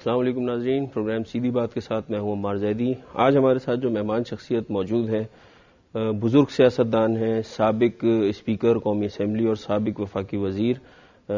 السلام علیکم ناظرین، پروگرام سیدھی بات کے ساتھ میں ہوں عمار زیدی۔ آج ہمارے ساتھ جو مہمان شخصیت موجود ہے بزرگ سیاستدان ہیں، سابق اسپیکر قومی اسمبلی اور سابق وفاقی وزیر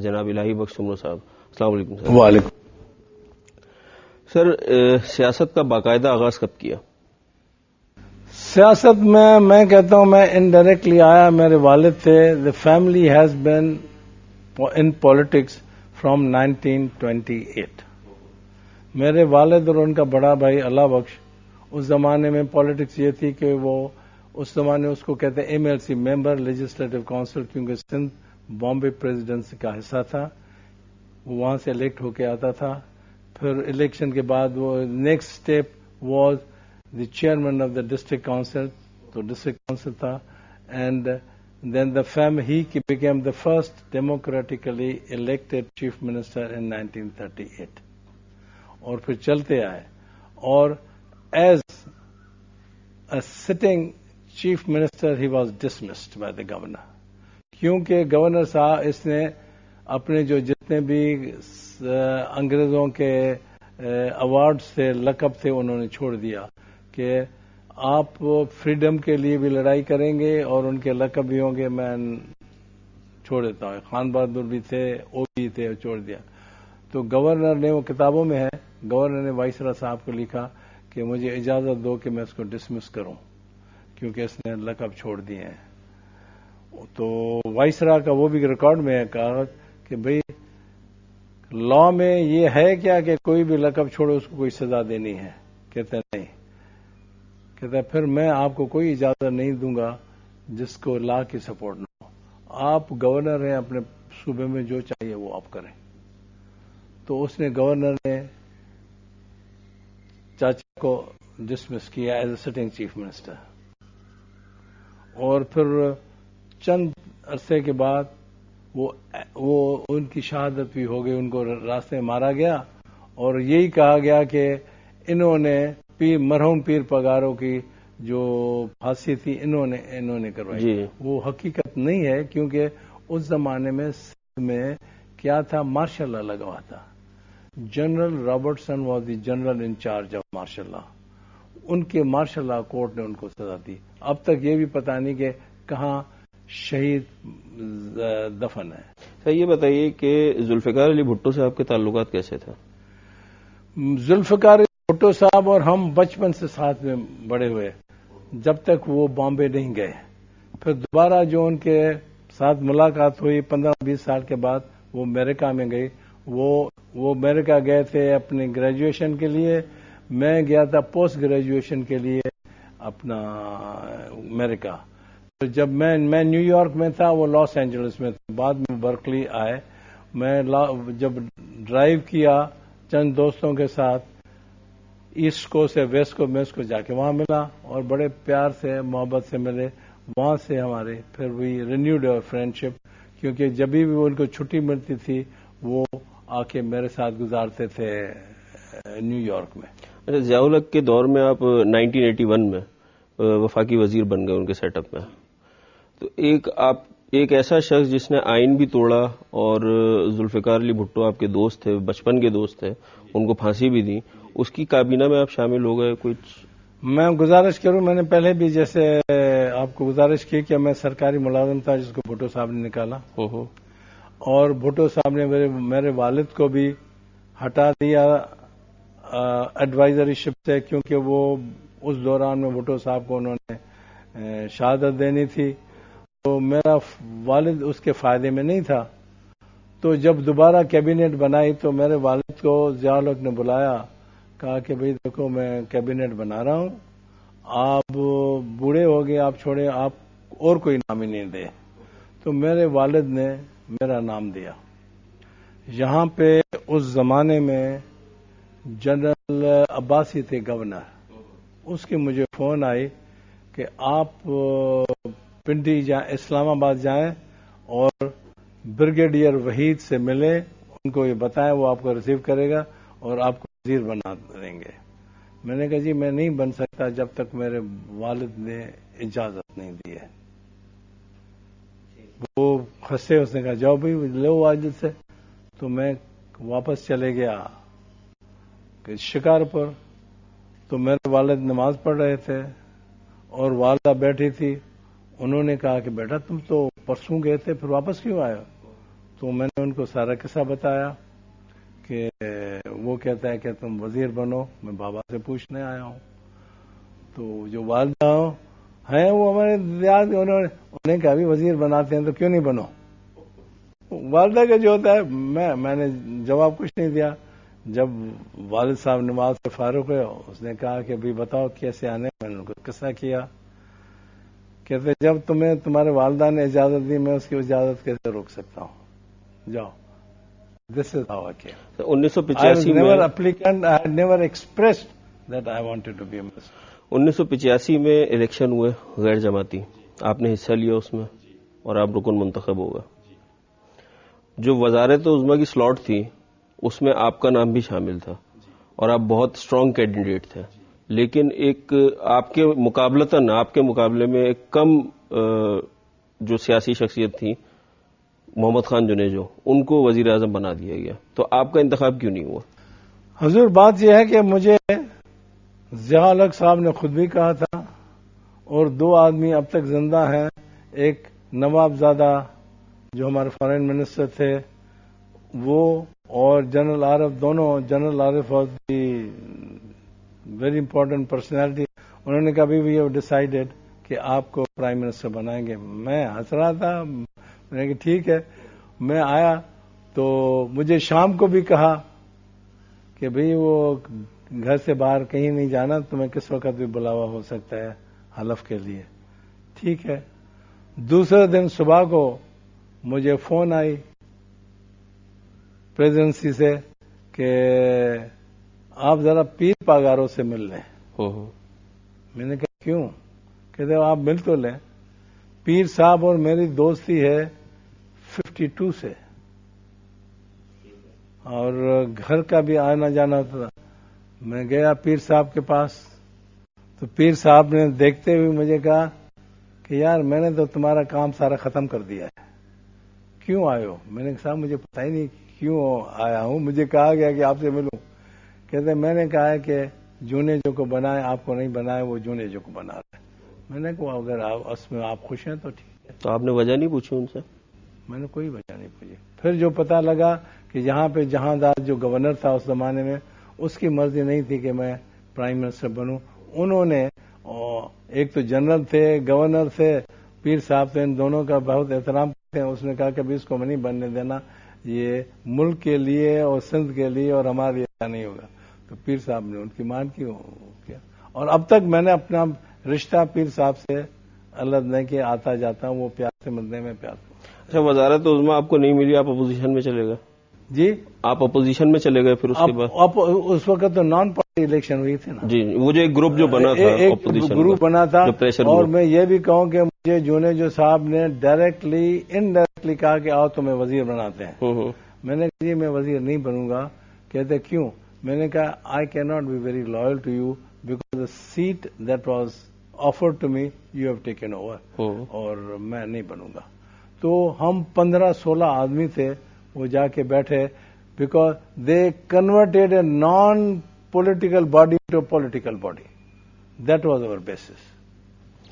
جناب الہی بخش سمرو صاحب۔ السلام علیکم سر۔ وعلیکم سر، سیاست کا باقاعدہ آغاز کب کیا؟ سیاست میں کہتا ہوں میں انڈائریکٹلی آیا، میرے والد تھے۔ The family has been in politics from 1928۔ میرے والد اور ان کا بڑا بھائی اللہ بخش، اس زمانے میں پالیٹکس یہ تھی کہ وہ اس زمانے اس کو کہتے ہیں MLC، ممبر لیجسلیٹو کونسل، کیونکہ سندھ بامبے پریزیڈنسی کا حصہ تھا، وہ وہاں سے الیکٹ ہو کے آتا تھا۔ پھر الیکشن کے بعد وہ next step was the chairman of the district council, تو ڈسٹرکٹ کاؤنسل تھا، and then he became the first democratically elected chief minister in 1938، اور پھر چلتے آئے، اور as a sitting chief minister he was dismissed by the governor, کیونکہ governor صاحب اس نے اپنے جو جتنے بھی انگریزوں کے ایوارڈز تھے، لقب تھے، انہوں نے چھوڑ دیا کہ آپ فریڈم کے لیے بھی لڑائی کریں گے اور ان کے لقب بھی ہوں گے، میں چھوڑ دیتا ہوں۔ خان بہادر بھی تھے، وہ بھی تھے، چھوڑ دیا۔ تو گورنر نے، وہ کتابوں میں ہے، گورنر نے وائسرا صاحب کو لکھا کہ مجھے اجازت دو کہ میں اس کو ڈسمس کروں، کیونکہ اس نے لقب چھوڑ دیے ہیں۔ تو وائسرا کا وہ بھی ریکارڈ میں ہے کہا کہ بھئی لا میں یہ ہے کیا کہ کوئی بھی لقب چھوڑو اس کو کوئی سزا دینی ہے؟ کہتے نہیں، کہتا ہے پھر میں آپ کو کوئی اجازت نہیں دوں گا جس کو لا کی سپورٹ نہ ہو، آپ گورنر ہیں، اپنے صوبے میں جو چاہیے وہ آپ کریں۔ تو اس نے، گورنر نے چاچا کو ڈسمس کیا as a sitting chief minister, اور پھر چند عرصے کے بعد وہ ان کی شہادت بھی ہو گئی، ان کو راستے میں مارا گیا، اور یہی کہا گیا کہ انہوں نے مرحوم پیر پگاروں کی جو پھانسی تھی انہوں نے کروائی جی۔ وہ حقیقت نہیں ہے، کیونکہ اس زمانے میں کیا تھا، مارشل لا لگا ہوا تھا۔ General Robertson was the general in charge of martial law, ان کے مارشل لا کورٹ نے ان کو سزا دی۔ اب تک یہ بھی پتا نہیں کہ کہاں شہید دفن ہے۔ سر یہ بتائیے کہ ذوالفقار علی بھٹو سے آپ کے تعلقات کیسے تھے؟ ذوالفقار علی بھٹو صاحب اور ہم بچپن سے ساتھ میں بڑے ہوئے، جب تک وہ بامبے نہیں گئے۔ پھر دوبارہ جو ان کے ساتھ ملاقات ہوئی 15-20 سال کے بعد، وہ امریکہ میں گئی۔ وہ امریکہ گئے تھے اپنی گریجویشن کے لیے، میں گیا تھا پوسٹ گریجویشن کے لیے اپنا امریکہ۔ تو جب میں نیو یارک میں تھا، وہ لاس اینجلس میں تھا، بعد میں برکلی آئے۔ میں جب ڈرائیو کیا چند دوستوں کے ساتھ ایسٹ کو سے ویسٹ کو، میں اس کو جا کے وہاں ملا اور بڑے پیار سے محبت سے ملے۔ وہاں سے ہمارے پھر بھی رینیوڈ فرینڈشپ، کیونکہ جب بھی ان کو چھٹی ملتی تھی وہ آ کے میرے ساتھ گزارتے تھے نیو یارک میں۔ اچھا، ضیاء الحق کے دور میں آپ 1981 میں وفاقی وزیر بن گئے ان کے سیٹ اپ میں، تو ایک ایسا شخص جس نے آئین بھی توڑا، اور ذوالفقار علی بھٹو آپ کے دوست تھے، بچپن کے دوست تھے، ان کو پھانسی بھی دی، اس کی کابینہ میں آپ شامل ہو گئے۔ کچھ میں گزارش کروں، میں نے پہلے بھی جیسے آپ کو گزارش کی کہ میں سرکاری ملازم تھا جس کو بھٹو صاحب نے نکالا، اور بھٹو صاحب نے میرے والد کو بھی ہٹا دیا ایڈوائزری شپ سے، کیونکہ وہ اس دوران میں بھٹو صاحب کو انہوں نے شہادت دینی تھی، تو میرا والد اس کے فائدے میں نہیں تھا۔ تو جب دوبارہ کیبنٹ بنائی تو میرے والد کو ضیاء الحق نے بلایا، کہا کہ بھئی دیکھو میں کیبنٹ بنا رہا ہوں، آپ بوڑھے ہو گئے، آپ چھوڑے، آپ اور کوئی نام ہی نہیں دے۔ تو میرے والد نے میرا نام دیا۔ یہاں پہ اس زمانے میں جنرل عباسی تھے گورنر، اس کی مجھے فون آئی کہ آپ پنڈی اسلام آباد جائیں اور بریگیڈیئر وحید سے ملیں، ان کو یہ بتائیں، وہ آپ کو ریسیو کرے گا اور آپ کو وزیر بنا دیں گے۔ میں نے کہا جی میں نہیں بن سکتا جب تک میرے والد نے اجازت نہیں دی ہے۔ وہ خسے، اس نے کہا جاؤ بھائی لو والد سے۔ تو میں واپس چلے گیا کہ شکارپور تو میرے والد نماز پڑھ رہے تھے اور والدہ بیٹھی تھی. انہوں نے کہا کہ بیٹا تم تو پرسوں گئے تھے پھر واپس کیوں آئے؟ تو میں نے ان کو سارا قصہ بتایا کہ وہ کہتا ہے کہ تم وزیر بنو، میں بابا سے پوچھنے آیا ہوں. تو جو والدہ ہیں وہ ہمارے دیہات کے، انہیں کہا بھی وزیر بناتے ہیں تو کیوں نہیں بنو. والدہ کا جو ہوتا ہے، میں نے جواب کچھ نہیں دیا. جب والد صاحب نماز سے فارغ ہوئے اس نے کہا کہ بھی بتاؤ کیسے آنے. میں نے ان کو قصہ کیا. کہتے جب تمہیں تمہارے والدہ نے اجازت دی میں اس کی اجازت کیسے روک سکتا ہوں، جاؤ. دس از ہاؤ آئی کیم. 1985 میں never applicant, I had never expressed that I wanted to be a Muslim. 1985 میں الیکشن ہوئے غیر جماعتی، آپ نے حصہ لیا اس میں اور آپ رکن منتخب ہو گئے. جو وزارت عظمیٰ کی سلاٹ تھی اس میں آپ کا نام بھی شامل تھا اور آپ بہت اسٹرانگ کینڈیڈیٹ تھے، لیکن ایک آپ کے مقابلتاً آپ کے مقابلے میں ایک کم جو سیاسی شخصیت تھی محمد خان جنیجو، ان کو وزیر اعظم بنا دیا گیا. تو آپ کا انتخاب کیوں نہیں ہوا؟ حضور بات یہ ہے کہ مجھے ضیاء الحق صاحب نے خود بھی کہا تھا اور دو آدمی اب تک زندہ ہیں، ایک نواب زادہ جو ہمارے فارن منسٹر تھے وہ، اور جنرل عارف، دونوں جنرل عارف اور دی ویری امپورٹنٹ پرسنالٹی. انہوں نے کبھی بھی یہ ڈیسائیڈڈ کہ آپ کو پرائم منسٹر بنائیں گے. میں ہنس رہا تھا، میں نے کہا ٹھیک ہے. میں آیا تو مجھے شام کو بھی کہا کہ بھئی وہ گھر سے باہر کہیں نہیں جانا، تمہیں کس وقت بھی بلاوا ہو سکتا ہے حلف کے لیے. ٹھیک ہے. دوسرے دن صبح کو مجھے فون آئی پریزیڈنسی سے کہ آپ ذرا پیر پاگاروں سے مل لیں. میں نے کہا کیوں؟ کہتے آپ مل تو لیں. پیر صاحب اور میری دوستی ہے 52 سے اور گھر کا بھی آنا جانا ہوتا تھا. میں گیا پیر صاحب کے پاس تو پیر صاحب نے دیکھتے ہوئے مجھے کہا کہ یار میں نے تو تمہارا کام سارا ختم کر دیا ہے، کیوں آئے ہو؟ میں نے کہا صاحب مجھے پتہ ہی نہیں کیوں آیا ہوں، مجھے کہا گیا کہ آپ سے ملوں. کہتے میں نے کہا ہے کہ جونیجو کو بنائے، آپ کو نہیں بنائے، وہ جونیجو کو بنا رہے. میں نے کہا اگر اس میں آپ خوش ہیں تو ٹھیک ہے. تو آپ نے وجہ نہیں پوچھی ان سے؟ میں نے کوئی وجہ نہیں پوچھی. پھر جو پتہ لگا کہ یہاں پہ جہاندار جو گورنر تھا اس زمانے میں، اس کی مرضی نہیں تھی کہ میں پرائم منسٹر بنوں. انہوں نے، ایک تو جنرل تھے، گورنر تھے، پیر صاحب تھے، ان دونوں کا بہت احترام کرتے ہیں. اس نے کہا کہ ابھی اس کو میں نہیں بننے دینا، یہ ملک کے لیے اور سندھ کے لیے اور ہمارے لیے نہیں ہوگا. تو پیر صاحب نے ان کی مان کی کیا. اور اب تک میں نے اپنا رشتہ پیر صاحب سے الگ نہیں کہ آتا جاتا ہوں، وہ پیار سے ملنے میں پیار. اچھا، وزارت عظمیٰ آپ کو نہیں ملی، آپ اپوزیشن میں چلے گئے؟ جی آپ اپوزیشن میں چلے گئے پھر اس کے بعد؟ اس وقت تو نان پارٹی الیکشن ہوئی تھی نا. جی، وہ جو ایک گروپ جو بنا تھا، ایک گروپ بنا تھا. اور میں یہ بھی کہوں کہ مجھے جونیجو صاحب نے ڈائریکٹلی انڈائریکٹلی کہا کہ آؤ تمہیں وزیر بناتے ہیں. میں نے کہا میں وزیر نہیں بنوں گا. کہتے کیوں؟ میں نے کہا I can not be very loyal to you because the seat that was offered to me you have taken over, اور میں نہیں بنوں گا. تو ہم 15-16 آدمی تھے، وہ جا کے بیٹھے because they converted a non political body to political body. That was our basis.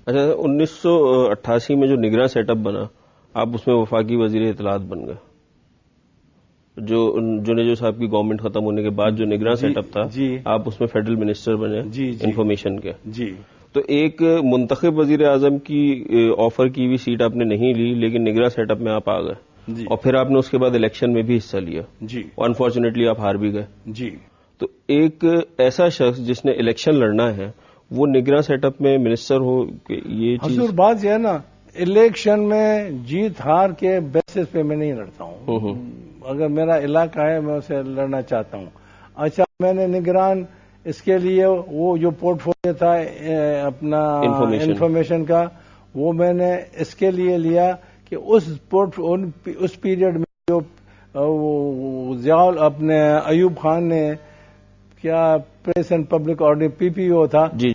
اچھا، 1988 میں جو نگراں سیٹ اپ بنا، آپ اس میں وفاقی وزیر اطلاعات بن گئے. جو جونیجو صاحب کی گورنمنٹ ختم ہونے کے بعد جو نگراں سیٹ اپ تھا، آپ اس میں فیڈرل منسٹر بنے انفارمیشن کے. جی. تو ایک منتخب وزیر اعظم کی آفر کی ہوئی سیٹ آپ نے نہیں لی، لیکن نگراں سیٹ اپ میں آپ آ گئے. جی. اور پھر آپ نے اس کے بعد الیکشن میں بھی حصہ لیا. جی. انفارچونیٹلی آپ ہار بھی گئے. جی. تو ایک ایسا شخص جس نے الیکشن لڑنا ہے، وہ نگراں سیٹ اپ میں منسٹر ہو، کہ یہ چیز حضور بات یہ ہے نا، الیکشن میں جیت ہار کے بیسس پہ میں نہیں لڑتا ہوں. اگر میرا علاقہ ہے میں اسے لڑنا چاہتا ہوں. اچھا، میں نے نگران اس کے لیے وہ جو پورٹ فولیو تھا اپنا انفارمیشن کا، وہ میں نے اس کے لیے لیا کہ اس پیریڈ میں جو ضیاء اپنے ایوب خان نے کیا press and public order PPO تھا،